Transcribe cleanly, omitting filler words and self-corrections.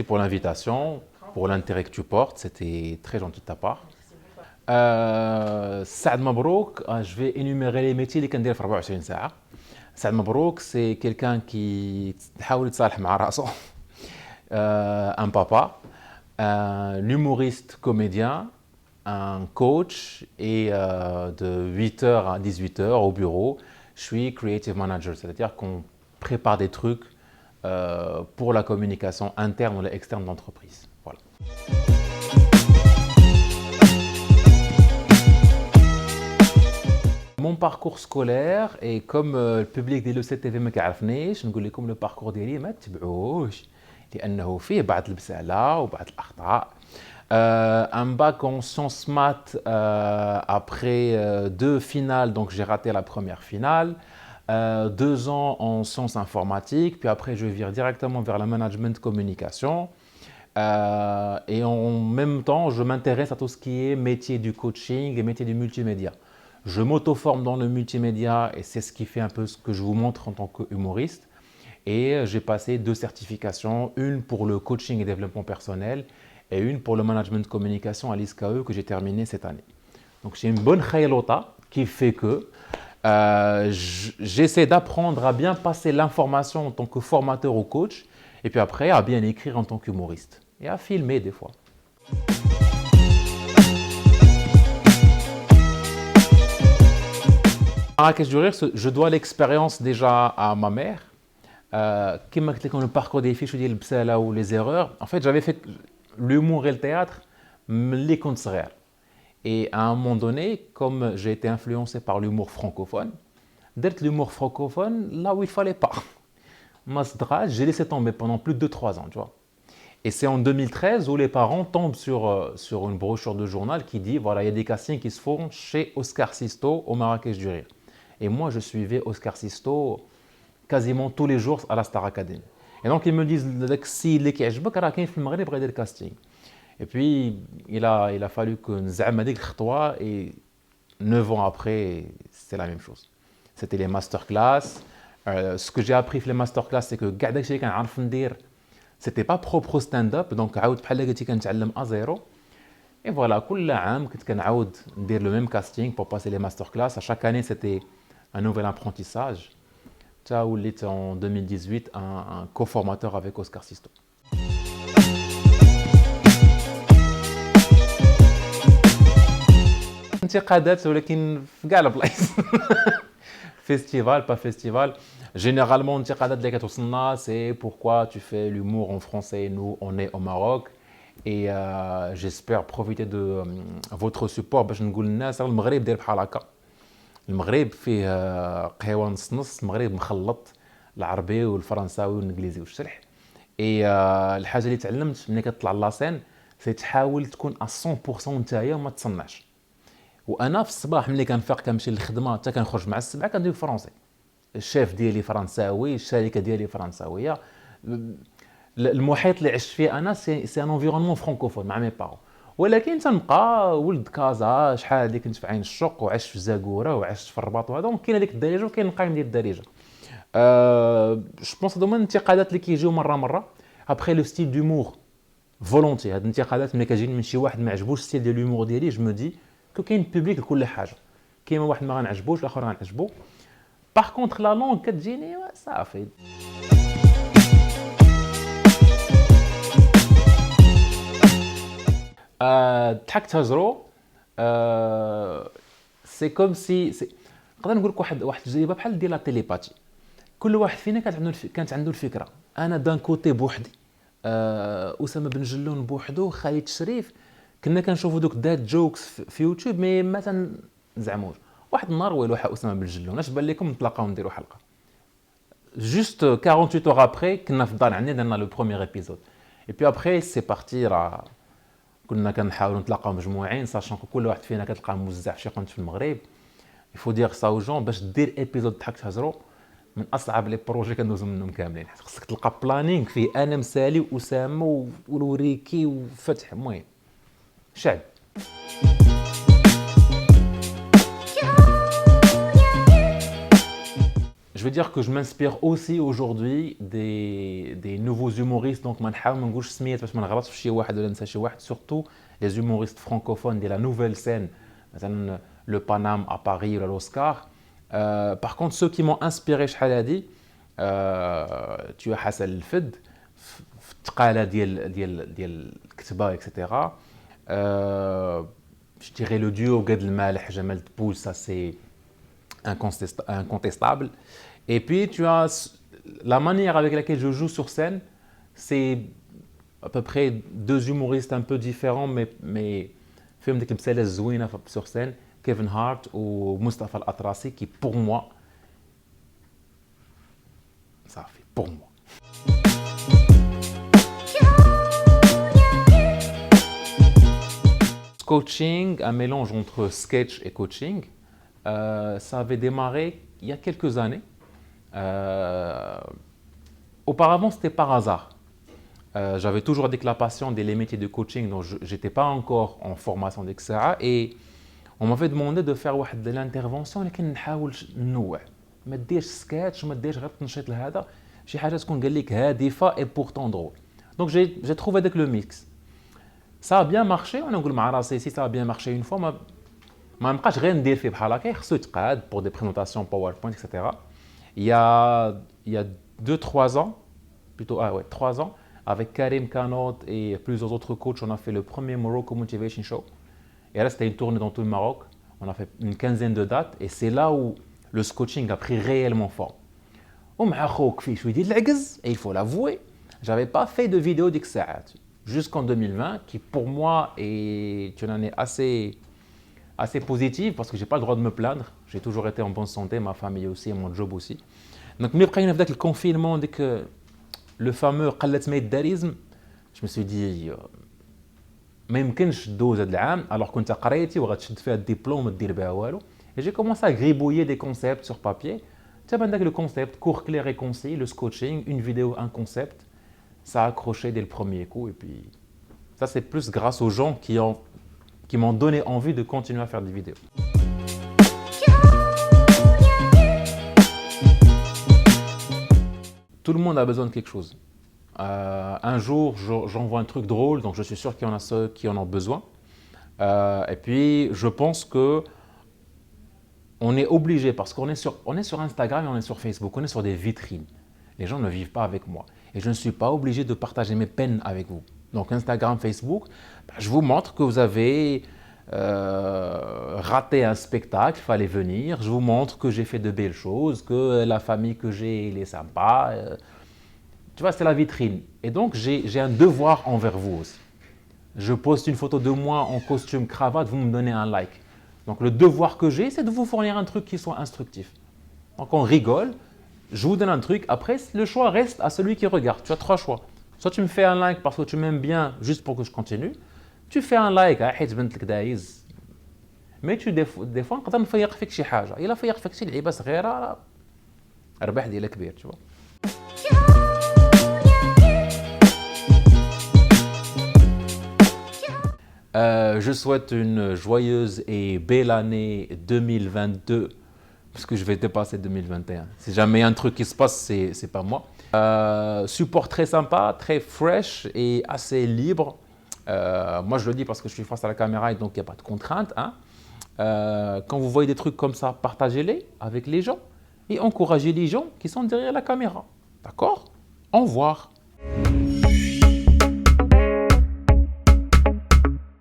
pour l'invitation, pour l'intérêt que tu portes. C'était très gentil de ta part. Saad Mabrouk, je vais énumérer les métiers اللي كندير في 24 ساعة. Saad Mabrouk, c'est quelqu'un qui تحاول يتصالح مع راسه. Un papa, un humoriste comédien, un coach et de 8h à 18h au bureau, je suis creative manager, c'est-à-dire qu'on prépare des trucs pour la communication interne ou externe de l'entreprise. Voilà. Mon parcours scolaire, et comme le public de l'ECTV ما كيعرفنيش نقول لكم le parcours ديالي ما تتبعوهش لأنه فيه بعض البسالة وبعض الأخطاء. Un bac en sciences maths après 2 finales, donc j'ai raté la première finale. 2 ans en sciences informatiques, puis après je vire directement vers le management communication. Et en même temps, je m'intéresse à tout ce qui est métier du coaching et métier du multimédia. Je m'auto-forme dans le multimédia et c'est ce qui fait un peu ce que je vous montre en tant qu'humoriste. Et j'ai passé 2 certifications, une pour le coaching et développement personnel et une pour le management de communication à l'ISKE que j'ai terminé cette année. Donc j'ai une bonne khaylota qui fait que j'essaie d'apprendre à bien passer l'information en tant que formateur ou coach et puis après à bien écrire en tant qu'humoriste et à filmer des fois. Marrakech du Rire, je dois l'expérience déjà à ma mère. Comme le parcours des fiches ou les erreurs, en fait j'avais fait l'humour et le théâtre les comptes réels. Et à un moment donné, comme j'ai été influencé par l'humour francophone, d'être l'humour francophone là où il fallait pas. J'ai laissé tomber pendant plus de 2-3 ans, tu vois. Et c'est en 2013 où les parents tombent sur une brochure de journal qui dit voilà, il y a des castings qui se font chez Oscar Sisto au Marrakech du Rire. Et moi, je suivais Oscar Sisto quasiment tous les jours à la Star Academy. Et donc, ils me disent si les كيعجبك راه كاين في المغرب غيدير casting. Et puis, il a fallu que نزعم هذيك الخطوة et 9 ans après, c'est la même chose. C'était les masterclass. Ce que j'ai appris في les masterclass, c'est que كاع داكشي اللي كنعرف ندير c'était pas propre au stand-up, donc عاود بحال قلتي كنتعلم à zéro. Et voilà, كل عام كنت كنعاود ندير le même casting pour passer les masterclass. À chaque année, c'était un nouvel apprentissage. Où il était en 2018 un co-formateur avec Oscar Sisto. انتقادات ولكن في كاع البلايص. Festival, pas festival. Généralement, انتقادات اللي كتوصلنا c'est pourquoi tu fais l'humour en français, nous on est au Maroc. Et j'espère profiter de votre support باش نقول للناس المغرب داير بحال هكا. المغرب فيه قهوه نص نص، المغرب مخلط العربي والفرنساوي والانجليزي والشرح. اي الحاجه اللي تعلمت ملي كتطلع لاسين سي تحاول تكون 100% نتايا وما تصنعش. وانا في الصباح ملي كنفيق كنمشي للخدمه حتى كنخرج مع السبعه كندوي فرونسي. الشيف ديالي فرنساوي، الشركه ديالي فرنساويه. المحيط اللي عشت فيه انا سي ان انفيرونمون فرانكوفون مع مي بارون. ولكن تنبقى ولد كازا، شحال هادي كنت في عين الشق وعشت في زاكوره وعشت في الرباط وهذا، كاين هذيك الدارجه وكاين القايم ديال الدارجه. جو بونس هادو هما الانتقادات اللي كيجيو مره. ابخي لو ستيل دومور فولونتي، هاد الانتقادات ملي كتجيني من شي واحد ما عجبوش ستيل ديال الهومور ديالي، جو مو دي كو كاين بوبليك لكل حاجه. كاين واحد ما غنعجبوش الاخر غنعجبو. باغ كونطخ لا لونغ كتجيني صافي. ضحكت هجرو سي كوم سي نقدر نقول لك واحد التجربه بحال ديال لا تيليباتي. كل واحد فينا كانت عنده الفكره. انا دان كوتي بوحدي، اسامه بن جلون بوحدو، خالد شريف، كنا كنشوفوا دوك دات جوكس في يوتيوب مي ما تنزعموش. واحد النهار ويلو اسامه بن جلون اش بان لكم نتلاقاو نديروا حلقه. جوست 48 heures après كنا في الدار عندنا درنا لو بروميير ايبيزود. اي بي ابري سي بارتي راه كنا كنحاولوا نتلاقاو مجموعين ساشون كل واحد فينا كتلقى موزع في شي قنت في المغرب. يفو دير سا او جون باش دير ايبيزود ضحكت هجرو من اصعب لي بروجي كندوزو منهم كاملين. خصك تلقى بلانينغ فيه انا مسالي واسامه والوريكي وفتح. المهم شعب. je veux dire que je m'inspire aussi aujourd'hui des nouveaux humoristes. Donc, ما نقولش سميات باش ما نغلطش في شي واحد ولا ننسى شي واحد. Surtout les humoristes francophones de la nouvelle scène, مثلا le Paname à Paris ou l'Oscar. Par contre, ceux qui m'ont inspiré, شحال هادي, tu as Hassan El-Fed, في التقالة ديال الكتابة, etc. Je dirais le duo Gad Elmaleh, Jamel Debbouze, ça c'est incontestable. Et puis tu as la manière avec laquelle je joue sur scène, c'est à peu près deux humoristes un peu différents, mais فيهم ديك البسالة الزوينة sur scène, Kevin Hart ou Mustapha Al-Atrasi, qui pour moi, ça fait pour moi. Coaching, un mélange entre sketch et coaching, ça avait démarré il y a quelques années. Auparavant, c'était par hasard. J'avais toujours dit que la passion des métiers de coaching, donc je n'étais pas encore en formation, etc. Et on m'avait demandé de faire de l'intervention, لكن نحاول ننوع. ما ديرش سكتش، ما ديرش غير تنشيط لهذا، شي حاجة تكون قال لك هادفة et pourtant drôle. Donc j'ai trouvé avec le mix. Ça a bien marché, on a dit مع راسي si ça a bien marché une fois, ما نبقاش غير ندير فيه بحال هكا, خصو يتقاد pour des présentations PowerPoint, etc. Il y a 2-3 ans, plutôt 3 ans, avec Karim Kanot et plusieurs autres coachs, on a fait le premier Morocco Motivation Show. Et là, c'était une tournée dans tout le Maroc. On a fait une quinzaine de dates et c'est là où le coaching a pris réellement forme. ومع خوك في شويه ديال العجز, et il faut l'avouer, j'avais pas fait de vidéo ديك الساعات jusqu'en 2020, qui pour moi est une année assez positive parce que j'ai pas le droit de me plaindre. J'ai toujours été en bonne santé, ma famille aussi, mon job aussi. Donc ملي بقينا في ذاك الكونفينمون, ديك le fameux قلت ما يداريزم, je me suis dit ما يمكنش دوز هذا العام alors كنت قريتي وغتشد فيها الدبلوم ما دير بها والو. Et j'ai commencé à gribouiller des concepts sur papier. Tu sais, le concept court, clair et concis, le coaching, une vidéo, un concept, ça a accroché dès le premier coup. Et puis ça, c'est plus grâce aux gens qui m'ont donné envie de continuer à faire des vidéos. Tout le monde a besoin de quelque chose. Un jour, j'envoie un truc drôle, donc je suis sûr qu'il y en a ceux qui en ont besoin. Et puis, je pense que on est obligé, parce qu'on est sur Instagram et on est sur Facebook, on est sur des vitrines. Les gens ne vivent pas avec moi. Et je ne suis pas obligé de partager mes peines avec vous. Donc Instagram, Facebook, je vous montre que vous avez raté un spectacle, il fallait venir. Je vous montre que j'ai fait de belles choses, que la famille que j'ai, elle est sympa. Tu vois, c'est la vitrine. Et donc, j'ai un devoir envers vous aussi. Je poste une photo de moi en costume, cravate, vous me donnez un like. Donc, le devoir que j'ai, c'est de vous fournir un truc qui soit instructif. Donc, on rigole, je vous donne un truc. Après, le choix reste à celui qui regarde. Tu as 3 choix. Soit tu me fais un like parce que tu m'aimes bien, juste pour que je continue. Tu fais un like, mais des fois, نقدر نفيق فيك شي حاجة. إلا فيق فيك شي لعيبة صغيرة, ربح ديالك كبير, tu vois. Je souhaite une joyeuse et belle année 2022, parce que je vais dépasser 2021. Si jamais il y a un truc qui se passe, c'est pas moi. Support très sympa, très fresh et assez libre. Moi, je le dis parce que je suis face à la caméra et donc il n'y a pas de contrainte. Hein. Quand vous voyez des trucs comme ça, partagez-les avec les gens et encouragez les gens qui sont derrière la caméra. D'accord? Au revoir.